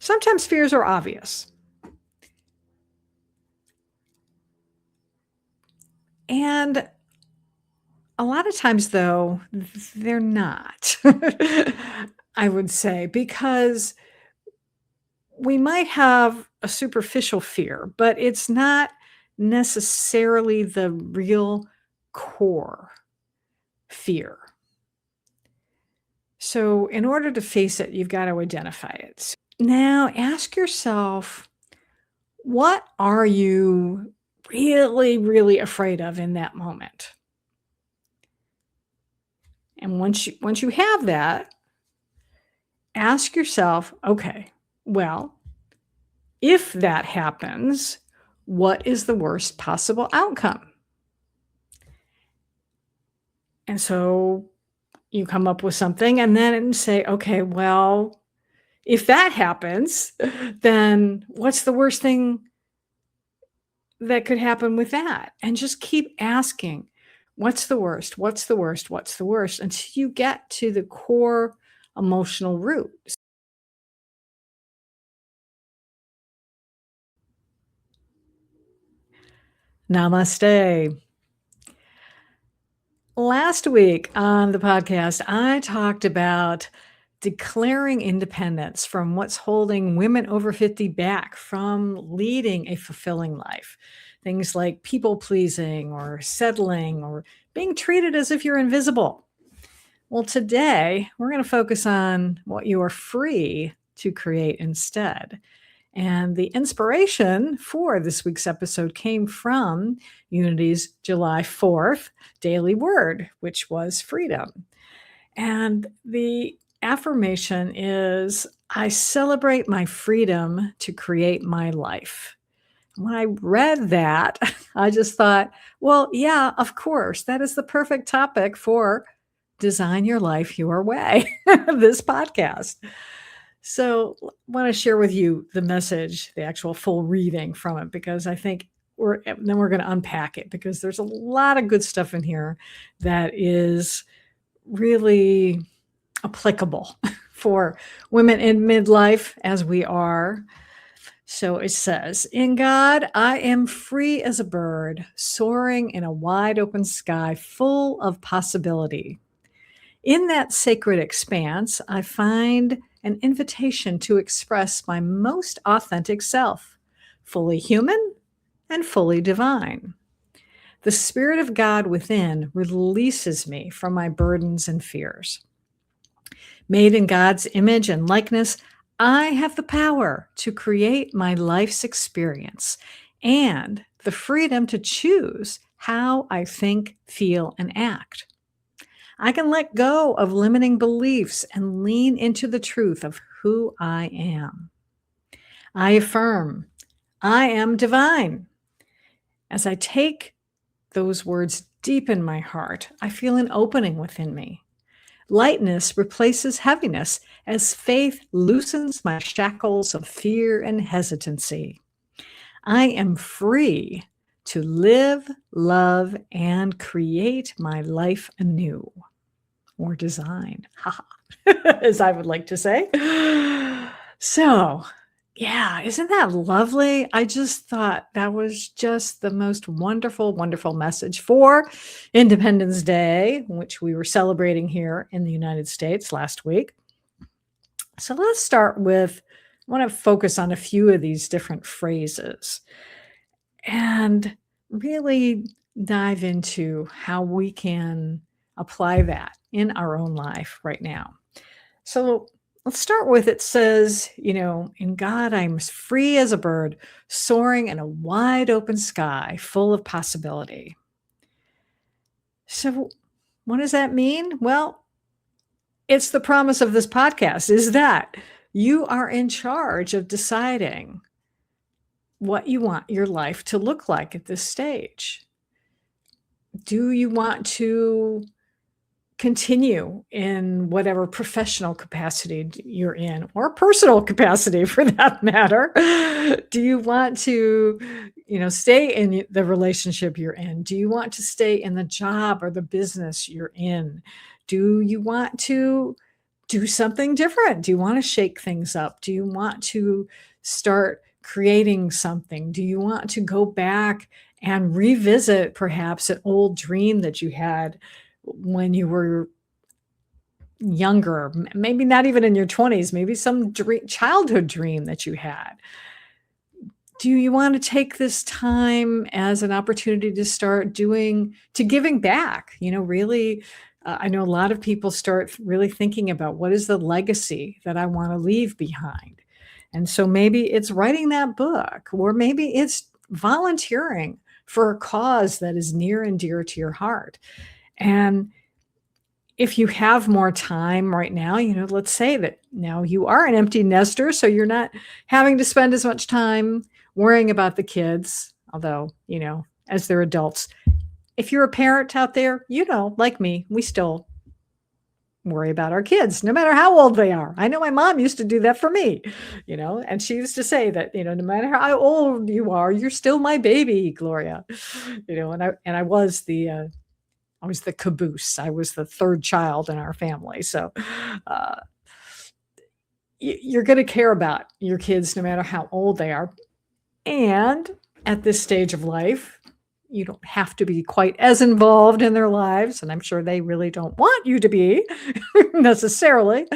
Sometimes fears are obvious. And a lot of times, though, they're not, I would say, because we might have a superficial fear, but it's not necessarily the real core fear. So, in order to face it, you've got to identify it. Now, ask yourself, what are you really, really afraid of in that moment? And once you have that, ask yourself, okay, well, if that happens, what is the worst possible outcome? And so you come up with something and then say, okay, well, if that happens, then what's the worst thing that could happen with that? And just keep asking, what's the worst? What's the worst? What's the worst? Until you get to the core emotional root. Namaste. Last week on the podcast, I talked about declaring independence from what's holding women over 50 back from leading a fulfilling life. Things like people pleasing or settling or being treated as if you're invisible. Well, today we're going to focus on what you are free to create instead. And the inspiration for this week's episode came from Unity's July 4th daily word, which was freedom. And the affirmation is, I celebrate my freedom to create my life. When I read that, I just thought, well, yeah, of course, that is the perfect topic for Design Your Life Your Way, this podcast. So I want to share with you the message, the actual full reading from it, because I think we're going to unpack it because there's a lot of good stuff in here that is really applicable for women in midlife as we are. So it says, in God, I am free as a bird, soaring in a wide open sky full of possibility. In that sacred expanse, I find an invitation to express my most authentic self, fully human and fully divine. The Spirit of God within releases me from my burdens and fears. Made in God's image and likeness, I have the power to create my life's experience and the freedom to choose how I think, feel, and act. I can let go of limiting beliefs and lean into the truth of who I am. I affirm, I am divine. As I take those words deep in my heart, I feel an opening within me. Lightness replaces heaviness as faith loosens my shackles of fear and hesitancy. I am free to live, love, and create my life anew. Or design, as I would like to say. So, yeah, isn't that lovely? I just thought that was just the most wonderful, wonderful message for Independence Day, which we were celebrating here in the United States last week. So let's start with, I want to focus on a few of these different phrases and really dive into how we can apply that in our own life right now. So let's start with, it says, in God, I'm as free as a bird, soaring in a wide open sky full of possibility. So what does that mean? Well, it's the promise of this podcast is that you are in charge of deciding what you want your life to look like at this stage. Do you want to continue in whatever professional capacity you're in, or personal capacity for that matter? Do you want to, stay in the relationship you're in? Do you want to stay in the job or the business you're in? Do you want to do something different? Do you want to shake things up? Do you want to start creating something? Do you want to go back and revisit perhaps an old dream that you had when you were younger? Maybe not even in your 20s, maybe some childhood dream that you had. Do you want to take this time as an opportunity to start giving back? Really, I know a lot of people start really thinking about what is the legacy that I want to leave behind. And so maybe it's writing that book, or maybe it's volunteering for a cause that is near and dear to your heart. And if you have more time right now, let's say that now you are an empty nester, so you're not having to spend as much time worrying about the kids, although, as they're adults. If you're a parent out there, like me, we still worry about our kids, no matter how old they are. I know my mom used to do that for me, and she used to say that, no matter how old you are, you're still my baby, Gloria. And I was the caboose. I was the third child in our family. So uh, you're going to care about your kids no matter how old they are. And at this stage of life, you don't have to be quite as involved in their lives. And I'm sure they really don't want you to be necessarily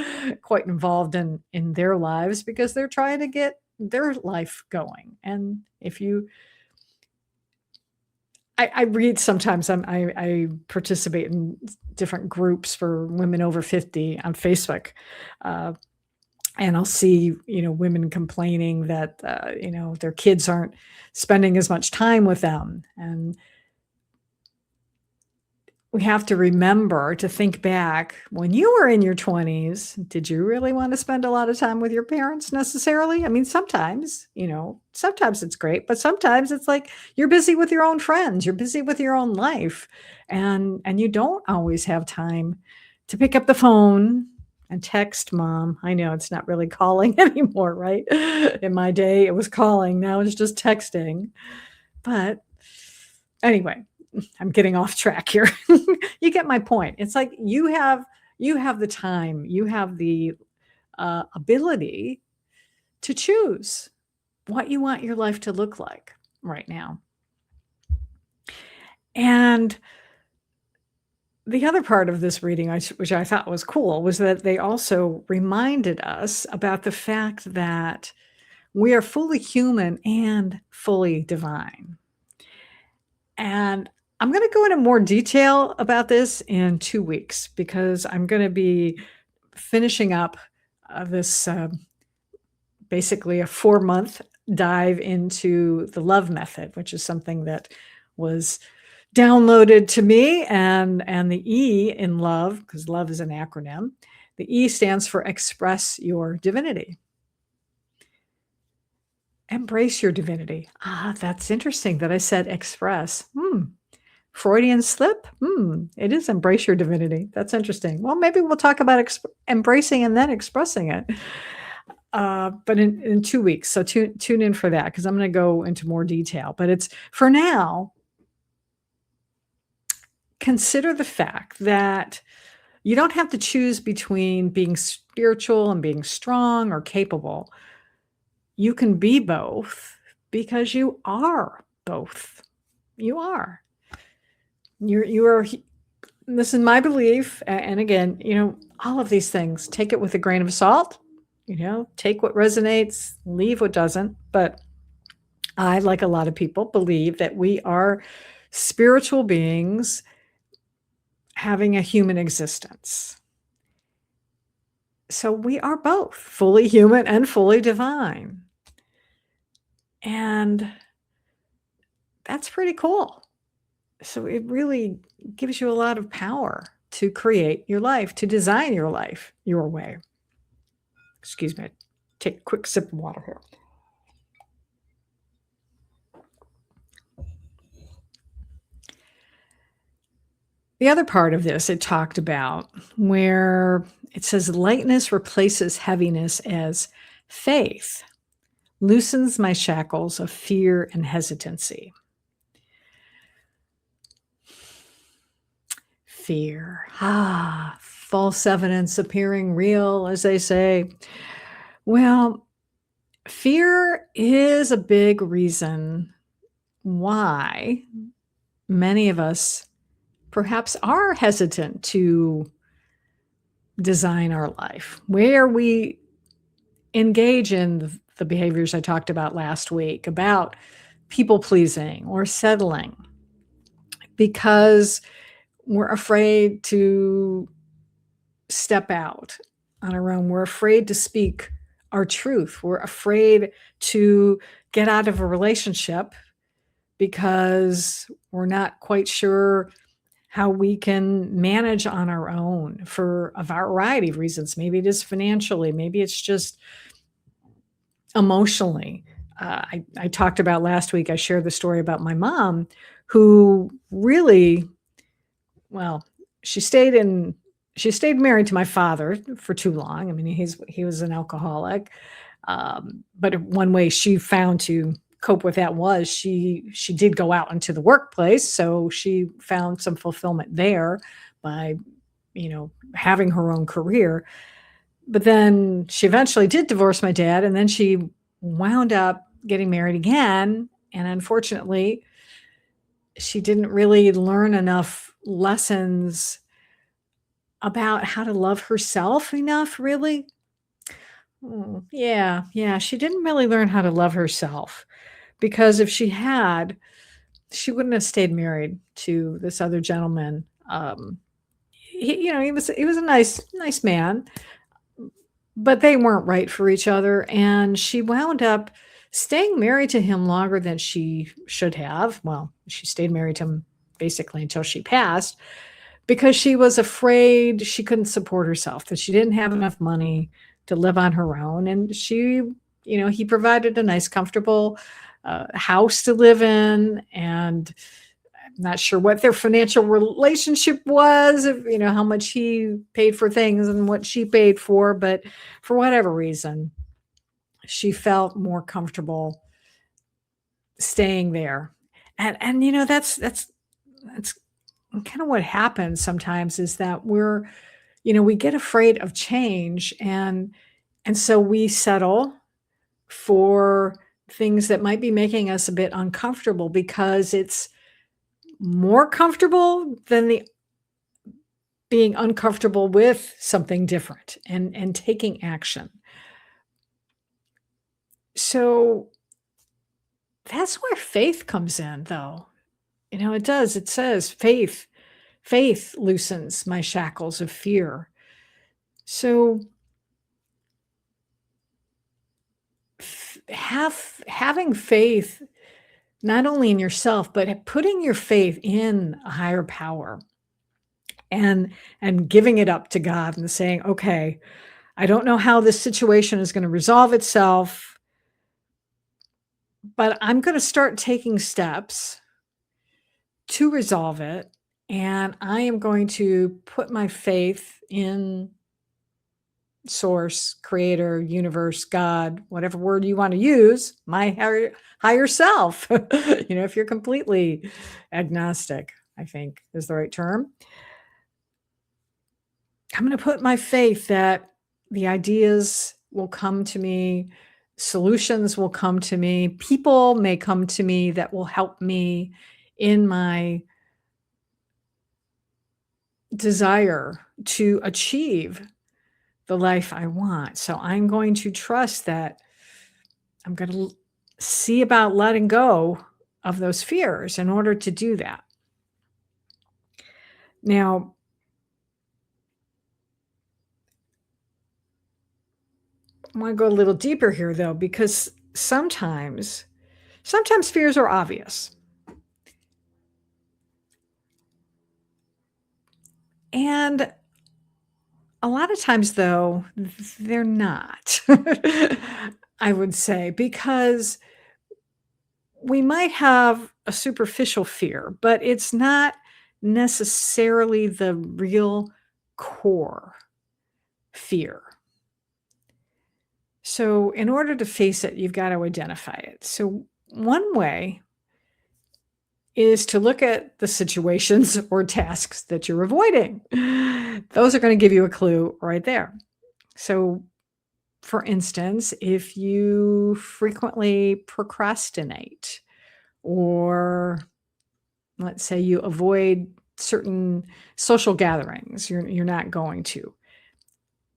quite involved in their lives, because they're trying to get their life going. And if you I read sometimes. I participate in different groups for women over 50 on Facebook, uh, and I'll see women complaining that their kids aren't spending as much time with them, and we have to remember to think back when you were in your 20s. Did you really want to spend a lot of time with your parents necessarily? I mean, sometimes it's great, but sometimes it's like you're busy with your own friends, you're busy with your own life, and you don't always have time to pick up the phone and text mom. I know it's not really calling anymore, right? In my day, it was calling. Now it's just texting. But anyway, I'm getting off track here. You get my point. It's like you have the time, you have the ability to choose what you want your life to look like right now. And the other part of this reading, which I thought was cool, was that they also reminded us about the fact that we are fully human and fully divine. And I'm going to go into more detail about this in 2 weeks, because I'm going to be finishing up this basically a 4-month dive into the L.O.V.E method, which is something that was downloaded to me. And the E in L.O.V E, because L.O.V E is an acronym, the E stands for express your divinity. Embrace your divinity. That's interesting that I said express. Freudian slip? It is embrace your divinity. That's interesting. Well, maybe we'll talk about embracing and then expressing it. But in 2 weeks. So tune in for that, because I'm going to go into more detail. But it's, for now, consider the fact that you don't have to choose between being spiritual and being strong or capable. You can be both, because you are both. You are. You are. This is my belief. And again, all of these things, take it with a grain of salt. Take what resonates, leave what doesn't. But I, like a lot of people, believe that we are spiritual beings having a human existence. So we are both fully human and fully divine. And that's pretty cool. So it really gives you a lot of power to create your life, to design your life your way. Excuse me. Take a quick sip of water here. The other part of this it talked about, where it says lightness replaces heaviness as faith loosens my shackles of fear and hesitancy. Fear. false evidence appearing real, as they say. Well, fear is a big reason why many of us perhaps are hesitant to design our life, where we engage in the behaviors I talked about last week about people pleasing or settling because we're afraid to step out on our own. We're afraid to speak our truth. We're afraid to get out of a relationship because we're not quite sure how we can manage on our own for a variety of reasons. Maybe it is financially, maybe it's just emotionally. I talked about last week, I shared the story about my mom who really, well, she stayed in she stayed married to my father for too long. I mean, he was an alcoholic. But one way she found to cope with that was she did go out into the workplace, so she found some fulfillment there by, having her own career. But then she eventually did divorce my dad, and then she wound up getting married again, and unfortunately, she didn't really learn enough lessons about how to love herself enough, really. Yeah, yeah, she didn't really learn how to love herself because if she had, she wouldn't have stayed married to this other gentleman. He was a nice man, but they weren't right for each other, and she wound up staying married to him longer than she should have. Well, she stayed married to him basically until she passed because she was afraid she couldn't support herself, that she didn't have enough money to live on her own. And he provided a nice, comfortable house to live in. And I'm not sure what their financial relationship was, how much he paid for things and what she paid for. But for whatever reason, she felt more comfortable staying there. And that's kind of what happens sometimes is that we get afraid of change and so we settle for things that might be making us a bit uncomfortable because it's more comfortable than the being uncomfortable with something different and taking action. So that's where faith comes in though. It does. It says faith loosens my shackles of fear. So having faith not only in yourself but putting your faith in a higher power and giving it up to God and saying, okay, I don't know how this situation is going to resolve itself, but I'm going to start taking steps to resolve it, and I am going to put my faith in source, creator, universe, God, whatever word you want to use, my higher self. If you're completely agnostic, I think is the right term. I'm going to put my faith that the ideas will come to me, solutions will come to me, people may come to me that will help me in my desire to achieve the life I want. So I'm going to trust that I'm going to see about letting go of those fears in order to do that. Now, I want to go a little deeper here though, because sometimes fears are obvious. And a lot of times though, they're not. I would say because we might have a superficial fear, but it's not necessarily the real core fear. So, in order to face it, you've got to identify it. So, one way is to look at the situations or tasks that you're avoiding. Those are going to give you a clue right there. So, for instance, if you frequently procrastinate, or let's say you avoid certain social gatherings, you're not going to,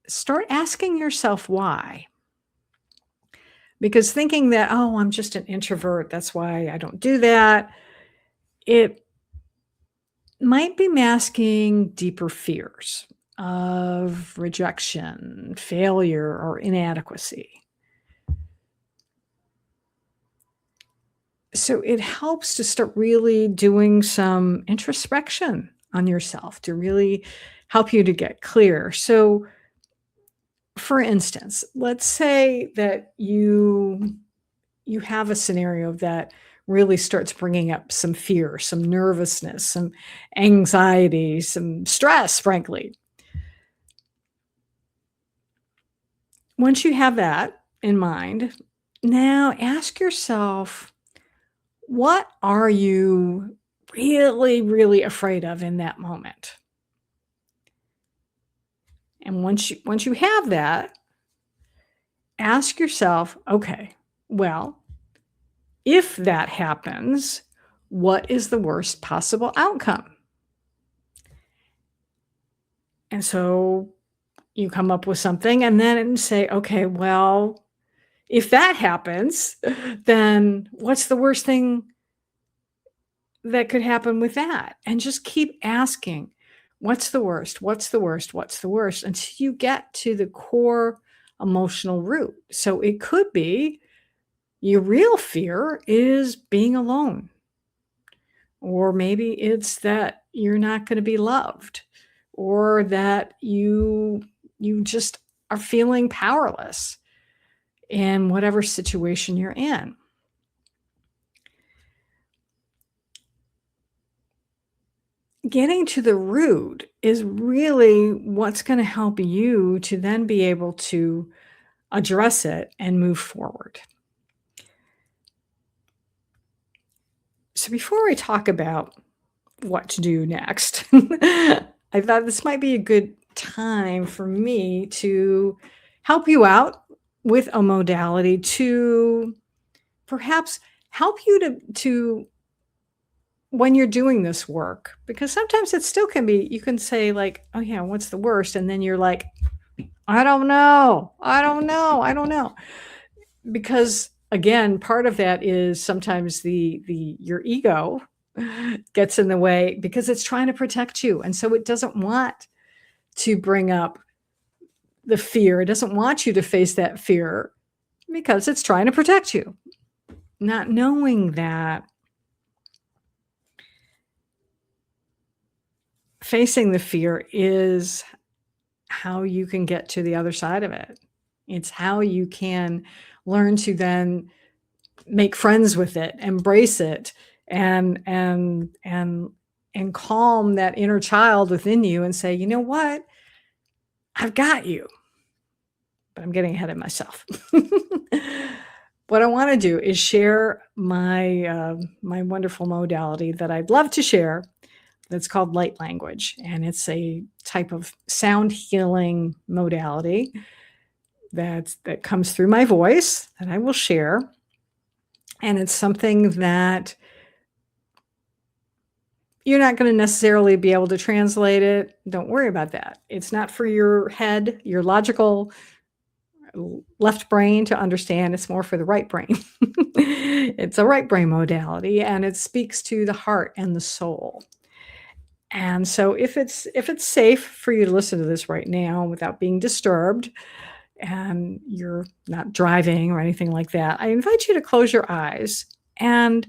start asking yourself why. Because thinking that, oh, I'm just an introvert, that's why I don't do that, it might be masking deeper fears of rejection, failure, or inadequacy. So it helps to start really doing some introspection on yourself to really help you to get clear. So, for instance, let's say that you have a scenario that really starts bringing up some fear, some nervousness, some anxiety, some stress, frankly. Once you have that in mind, now ask yourself, what are you really, really afraid of in that moment? And once you have that, ask yourself, okay, well, if that happens, what is the worst possible outcome? And so you come up with something and then say, okay, well, if that happens, then what's the worst thing that could happen with that? And just keep asking, what's the worst? What's the worst? What's the worst? Until you get to the core emotional root. So it could be your real fear is being alone, or maybe it's that you're not going to be loved, or that you just are feeling powerless in whatever situation you're in. Getting to the root is really what's going to help you to then be able to address it and move forward. So, before we talk about what to do next, I thought this might be a good time for me to help you out with a modality to perhaps help you to when you're doing this work, because sometimes it still can be, you can say like, oh yeah, what's the worst? And then you're like, I don't know. I don't know. I don't know. Because again, part of that is sometimes the your ego gets in the way because it's trying to protect you. And so it doesn't want to bring up the fear. It doesn't want you to face that fear because it's trying to protect you. Not knowing that facing the fear is how you can get to the other side of it. It's how you can learn to then make friends with it, embrace it, and calm that inner child within you and say, you know what? I've got you. But I'm getting ahead of myself. What I want to do is share my wonderful modality that I'd love to share. That's called light language, and it's a type of sound healing modality that comes through my voice that I will share. And it's something that you're not going to necessarily be able to translate it. Don't worry about that. It's not for your head, your logical left brain to understand. It's more for the right brain. It's a right brain modality, and it speaks to the heart and the soul. And so if it's safe for you to listen to this right now without being disturbed, and you're not driving or anything like that, I invite you to close your eyes and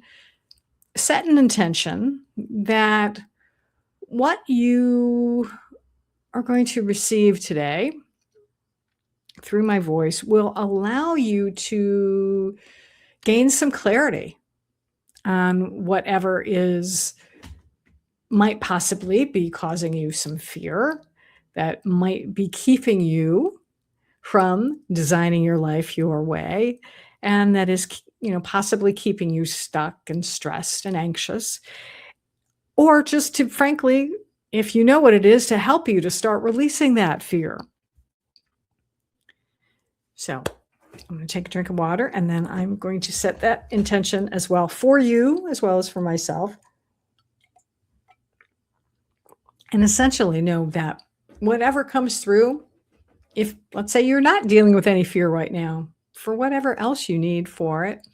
set an intention that what you are going to receive today through my voice will allow you to gain some clarity on whatever might possibly be causing you some fear, that might be keeping you from designing your life your way, and that is, possibly keeping you stuck and stressed and anxious, or just to frankly, if you know what it is, to help you to start releasing that fear. So I'm going to take a drink of water, and then I'm going to set that intention as well for you, as well as for myself. And essentially know that whatever comes through, if let's say you're not dealing with any fear right now, for whatever else you need for it,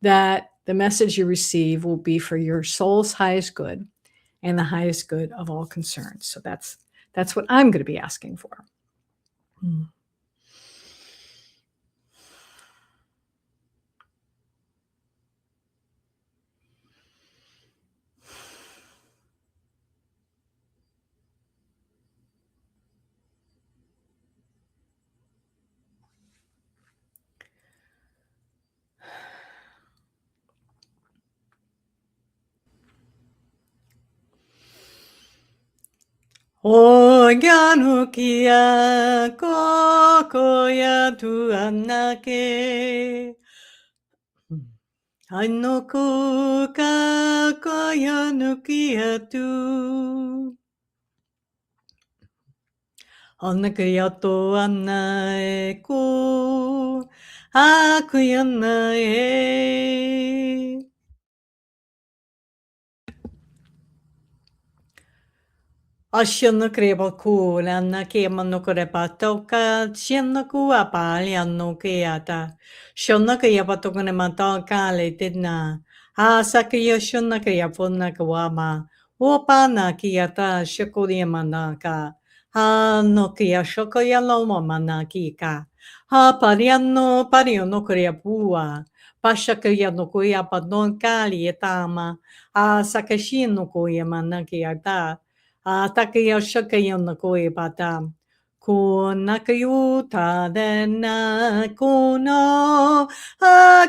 that the message you receive will be for your soul's highest good and the highest good of all concerned. So that's what I'm going to be asking for. Mm. Oganukia kokoya tu anake. Anoku kakoya nukia tu. Anakaya to anae ko akuyanae. Asciano creba kulana ke mano crepa toka siano kua paliano ke ata shona ke yapato kone mata kale tena asakaya shona ke yapona kawama opa na ki ata shakuri manaka ha no ke shokaya lo mana ki ka ha pariano krea pua pasakaya no kuya padon kali etama asakashino kuya manaki ata Takayo shakayo no koe pata. Ko nakayo ta dena kono.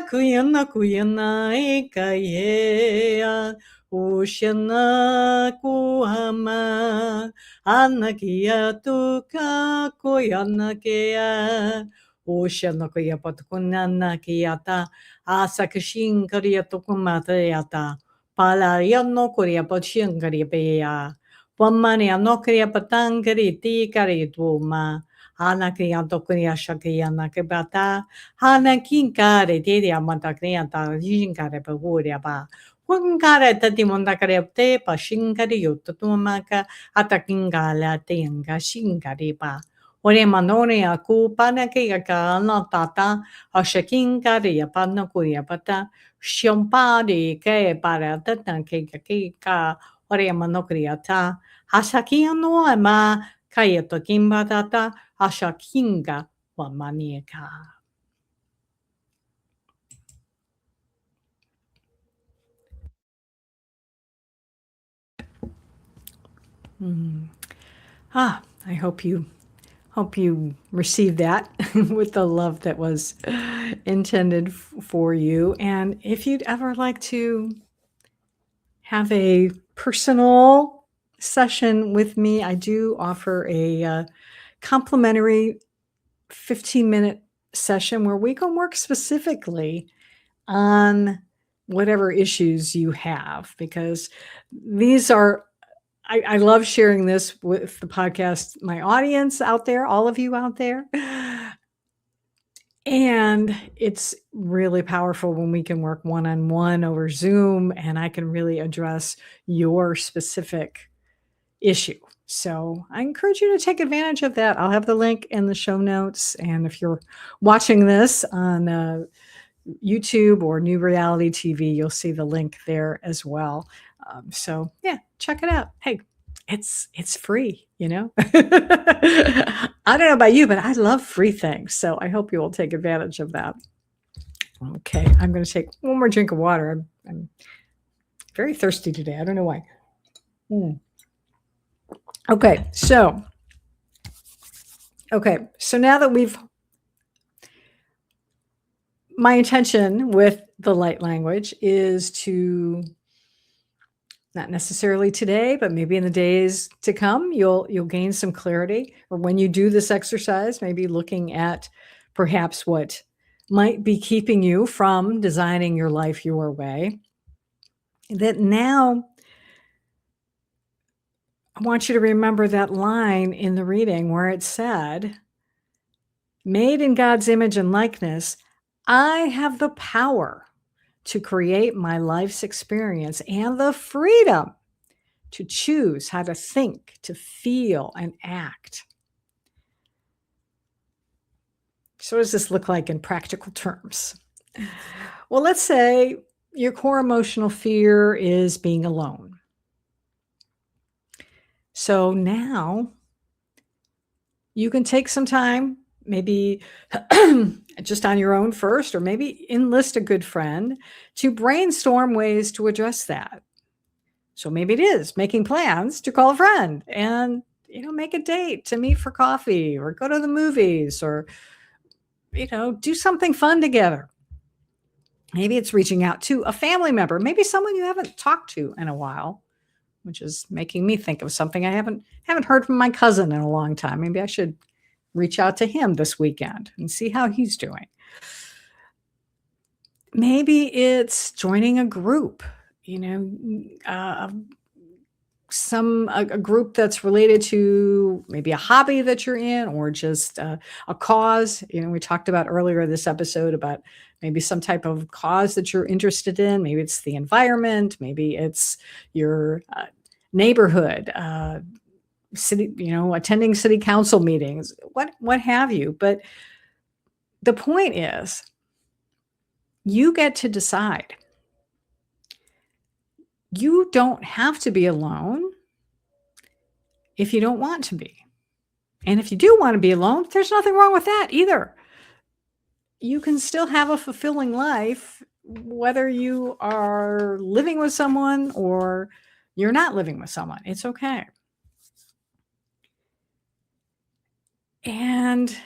Kuyana ikaye. Oshana kuhama. Anakia tuka koyana kea. Oshana koya patukunana kiata. Asakashin karia tukumata yata. Pala yano korea pachin karia pea. Wamani anokria patangari ti kari duma. Hana kria tokria shakria nakebata. Hana kinkare tiri amatakria ta jinkare paguria ba. Hunkare tati mondakare te pa shinkari yotutumaka atakingala tenga shinkari ba. Ore manore aku pana kia ka na tata ashakinkari yapana kuria pata. Shompari ke para tata ke ka ore manokria ta. Hashakia no ama kayato kimbatata hashakinga wa manieka. Mm. I hope you received that with the love that was intended for you. And if you'd ever like to have a personal session with me, I do offer a complimentary 15-minute session where we can work specifically on whatever issues you have, because these are I love sharing this with the podcast, my audience out there, all of you out there. And it's really powerful when we can work one-on-one over Zoom and I can really address your specific issue. So I encourage you to take advantage of that. I'll have the link in the show notes. And if you're watching this on YouTube or New Reality TV, you'll see the link there as well. So yeah, check it out. Hey, it's free, you know. I don't know about you, but I love free things. So I hope you will take advantage of that. Okay, I'm going to take one more drink of water. I'm very thirsty today. I don't know why. Okay, so now that my intention with the light language is to, not necessarily today, but maybe in the days to come, you'll gain some clarity. Or when you do this exercise, maybe looking at perhaps what might be keeping you from designing your life your way, that now I want you to remember that line in the reading where it said, "Made in God's image and likeness, I have the power to create my life's experience and the freedom to choose how to think, to feel, and act." So, what does this look like in practical terms? Well, let's say your core emotional fear is being alone. So now you can take some time, maybe just on your own first, or maybe enlist a good friend to brainstorm ways to address that. So maybe it is making plans to call a friend and make a date to meet for coffee or go to the movies or do something fun together. Maybe it's reaching out to a family member, maybe someone you haven't talked to in a while, which is making me think of something. I haven't heard from my cousin in a long time. Maybe I should reach out to him this weekend and see how he's doing. Maybe it's joining a group, uh, a group that's related to maybe a hobby that you're in or just a cause. We talked about earlier this episode about maybe some type of cause that you're interested in. Maybe it's the environment, maybe it's your neighborhood, city, attending city council meetings, what have you. But the point is, you get to decide. You don't have to be alone if you don't want to be. And if you do want to be alone, there's nothing wrong with that either. You can still have a fulfilling life, whether you are living with someone or you're not living with someone. It's okay. And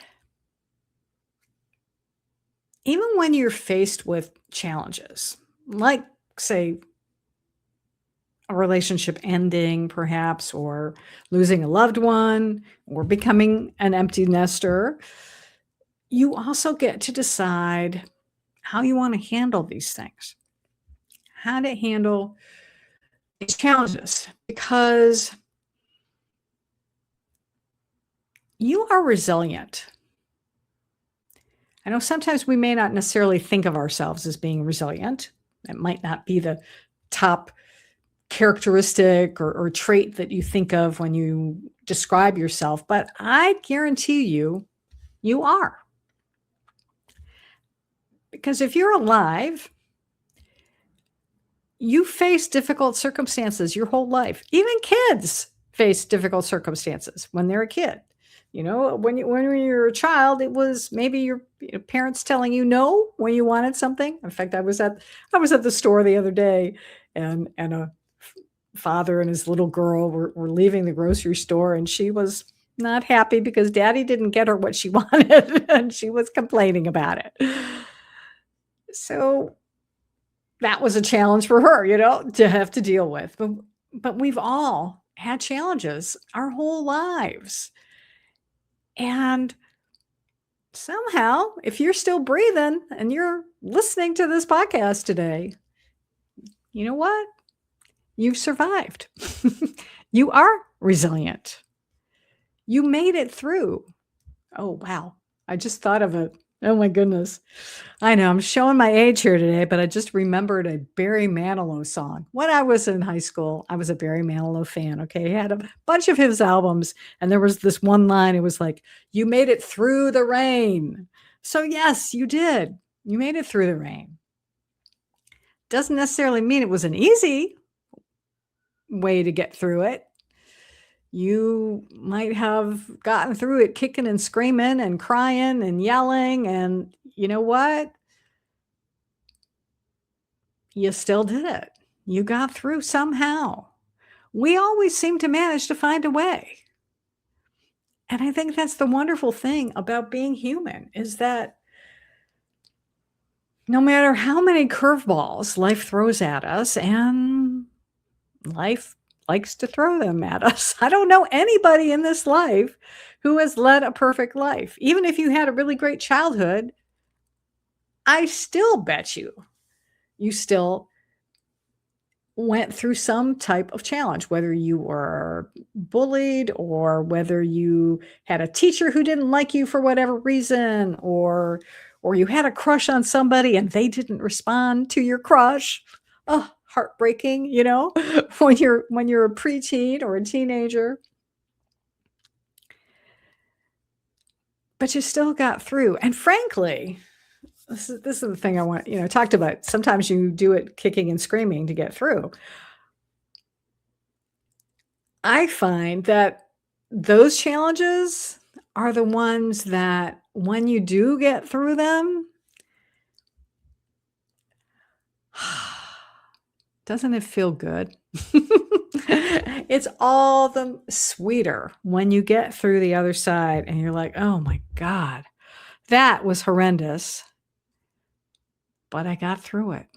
even when you're faced with challenges, like, say, a relationship ending, perhaps, or losing a loved one, or becoming an empty nester, you also get to decide how you want to handle these things, how to handle these challenges, because you are resilient. I know sometimes we may not necessarily think of ourselves as being resilient. It might not be the top characteristic or trait that you think of when you describe yourself, but I guarantee you, you are. Because if you're alive, you face difficult circumstances your whole life. Even kids face difficult circumstances when they're a kid. When you're a child, it was maybe your parents telling you no when you wanted something. In fact, I was at the store the other day, and a father and his little girl were leaving the grocery store, and she was not happy because daddy didn't get her what she wanted, and she was complaining about it. So that was a challenge for her, to have to deal with. But we've all had challenges our whole lives. And somehow, if you're still breathing and you're listening to this podcast today, you know what? You've survived. You are resilient. You made it through. Oh, wow. I just thought of it. Oh, my goodness. I know I'm showing my age here today, but I just remembered a Barry Manilow song. When I was in high school, I was a Barry Manilow fan. Okay. He had a bunch of his albums, and there was this one line. It was like, "You made it through the rain." So, yes, you did. You made it through the rain. Doesn't necessarily mean it was an easy way to get through it. You might have gotten through it kicking and screaming and crying and yelling, and you know what? You still did it. You got through somehow. We always seem to manage to find a way. And I think that's the wonderful thing about being human, is that no matter how many curveballs life throws at us, and life likes to throw them at us. I don't know anybody in this life who has led a perfect life. Even if you had a really great childhood, I still bet you still went through some type of challenge, whether you were bullied or whether you had a teacher who didn't like you for whatever reason, or you had a crush on somebody and they didn't respond to your crush. Oh, heartbreaking, when you're a preteen or a teenager, but you still got through. And frankly, this is the thing I want, talked about. Sometimes you do it kicking and screaming to get through. I find that those challenges are the ones that when you do get through them, doesn't it feel good? It's all the sweeter when you get through the other side and you're like, "Oh my god, that was horrendous, but I got through it.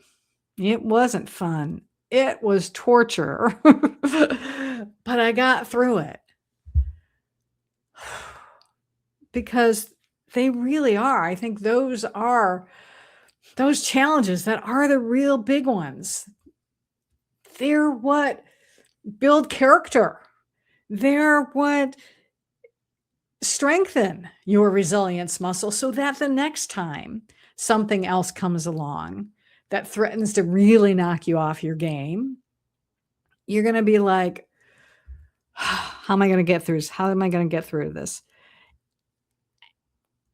It wasn't fun. It was torture, but I got through it." Because they really are. I think those are those challenges that are the real big ones. They're what build character. They're what strengthen your resilience muscle so that the next time something else comes along that threatens to really knock you off your game, you're going to be like, how am I going to get through this? How am I going to get through this?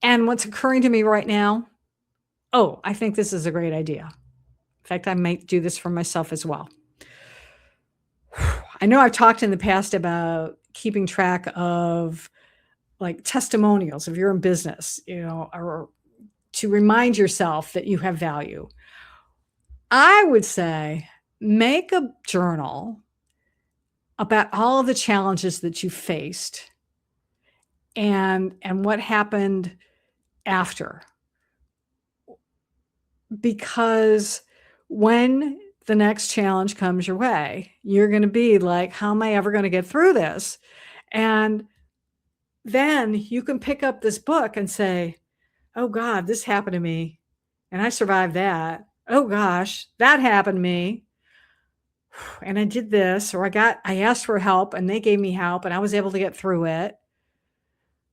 And what's occurring to me right now, oh, I think this is a great idea. In fact, I might do this for myself as well. I know I've talked in the past about keeping track of like testimonials if you're in business, or to remind yourself that you have value. I would say make a journal about all of the challenges that you faced and what happened after. Because when the next challenge comes your way, you're going to be like, how am I ever going to get through this? And then you can pick up this book and say, oh God, this happened to me and I survived that. Oh gosh, that happened to me. And I did this, or I asked for help and they gave me help and I was able to get through it.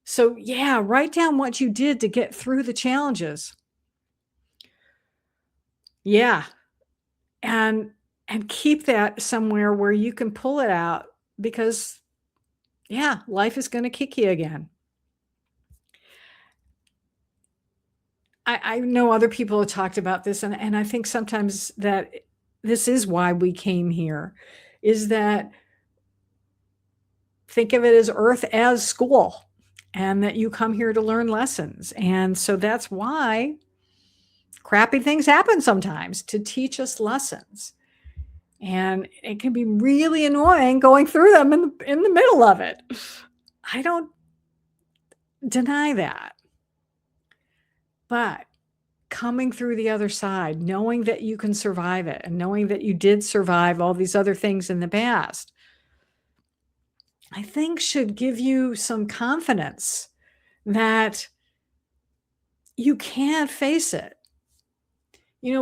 So yeah, write down what you did to get through the challenges. Yeah. And keep that somewhere where you can pull it out because yeah, life is going to kick you again. I know other people have talked about this, and I think sometimes that this is why we came here, is that think of it as Earth as school, and that you come here to learn lessons. And so that's why crappy things happen sometimes to teach us lessons. And it can be really annoying going through them in the middle of it. I don't deny that. But coming through the other side, knowing that you can survive it and knowing that you did survive all these other things in the past, I think should give you some confidence that you can face it.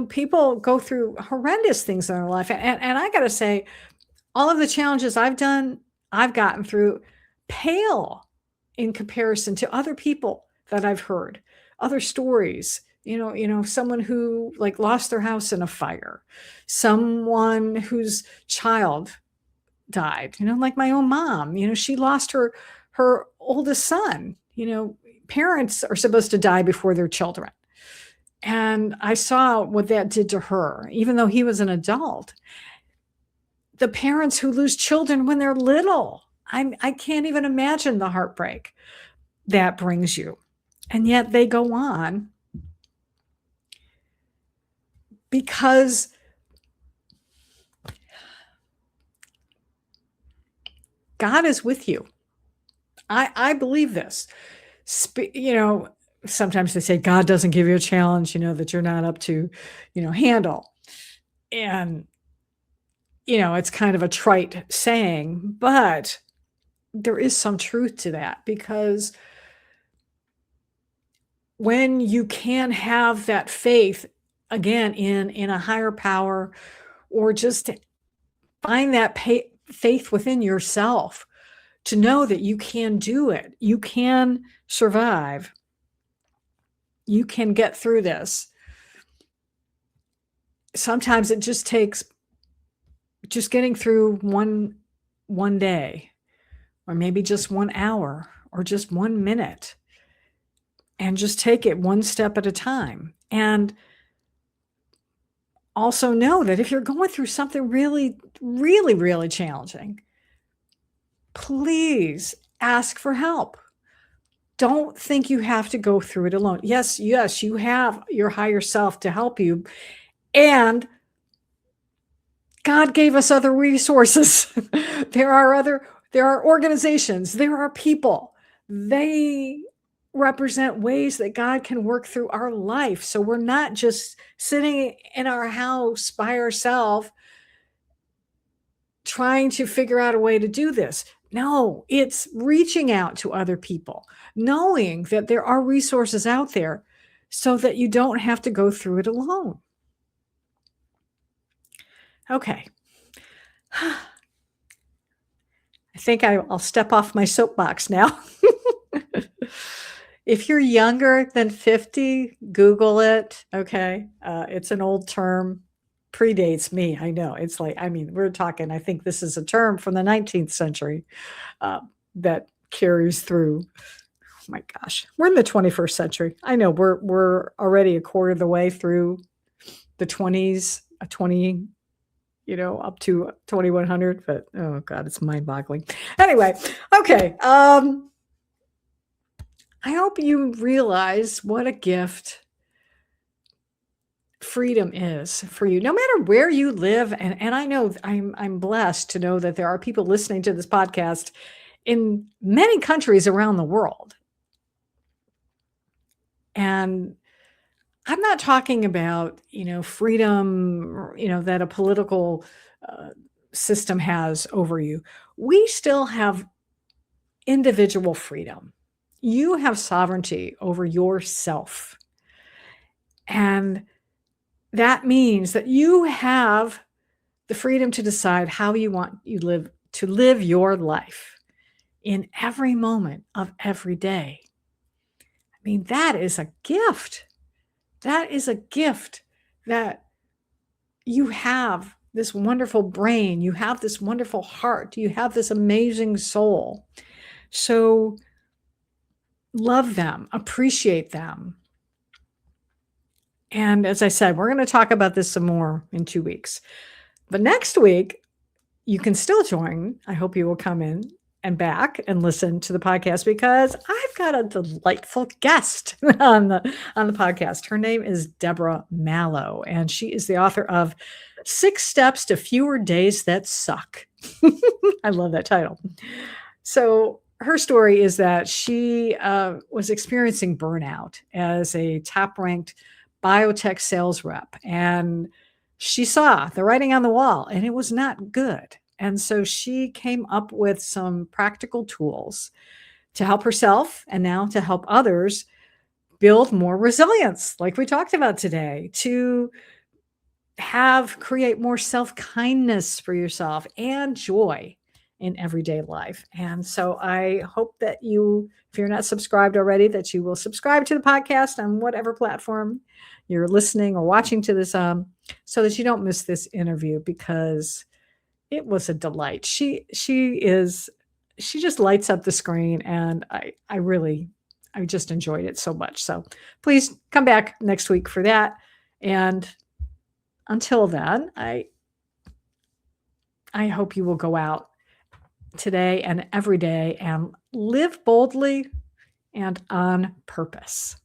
People go through horrendous things in their life. And I got to say, all of the challenges I've gotten through pale in comparison to other people that I've heard, other stories. Someone who like lost their house in a fire, someone whose child died, like my own mom, she lost her oldest son. Parents are supposed to die before their children. And I saw what that did to her, even though he was an adult. The parents who lose children when they're little, I can't even imagine the heartbreak that brings you. And yet they go on because God is with you. I believe this. Sometimes they say God doesn't give you a challenge, that you're not up to, handle. And, it's kind of a trite saying, but there is some truth to that because when you can have that faith again in a higher power, or just to find that faith within yourself to know that you can do it, you can survive, you can get through this. Sometimes it just takes just getting through one day, or maybe just 1 hour, or just 1 minute, and just take it one step at a time. And also know that if you're going through something really, really, really challenging, please ask for help. Don't think you have to go through it alone. Yes, yes, you have your higher self to help you, and God gave us other resources. There are organizations, there are people. They represent ways that God can work through our life. So we're not just sitting in our house by ourselves trying to figure out a way to do this. No, it's reaching out to other people, knowing that there are resources out there so that you don't have to go through it alone. Okay. I think I'll step off my soapbox now. If you're younger than 50, Google it. Okay. It's an old term, predates me. I know. It's like, I mean, we're talking, I think this is a term from the 19th century that carries through. Oh my gosh, we're in the 21st century. I know we're already a quarter of the way through the 20s, 20, up to 2100, but oh God, it's mind boggling. Anyway, okay. I hope you realize what a gift freedom is for you, no matter where you live. And I know I'm blessed to know that there are people listening to this podcast in many countries around the world. And I'm not talking about, freedom, that a political system has over you. We still have individual freedom. You have sovereignty over yourself. And that means that you have the freedom to decide how you want to live your life in every moment of every day. I mean, that is a gift. That is a gift that you have this wonderful brain, you have this wonderful heart, you have this amazing soul. So love them, appreciate them. And as I said, we're going to talk about this some more in 2 weeks. But next week, you can still join. I hope you will come in and back and listen to the podcast, because I've got a delightful guest on the podcast. Her name is Deborah Mallow, and she is the author of 6 Steps to Fewer Days That Suck. I love that title. So her story is that she was experiencing burnout as a top-ranked biotech sales rep, and she saw the writing on the wall, and it was not good. And so she came up with some practical tools to help herself, and now to help others build more resilience, like we talked about today, to create more self-kindness for yourself and joy in everyday life. And so I hope that if you're not subscribed already, that you will subscribe to the podcast on whatever platform you're listening or watching to this, so that you don't miss this interview, because it was a delight. She just lights up the screen, and I just enjoyed it so much. So please come back next week for that. And until then, I hope you will go out today and every day and live boldly and on purpose.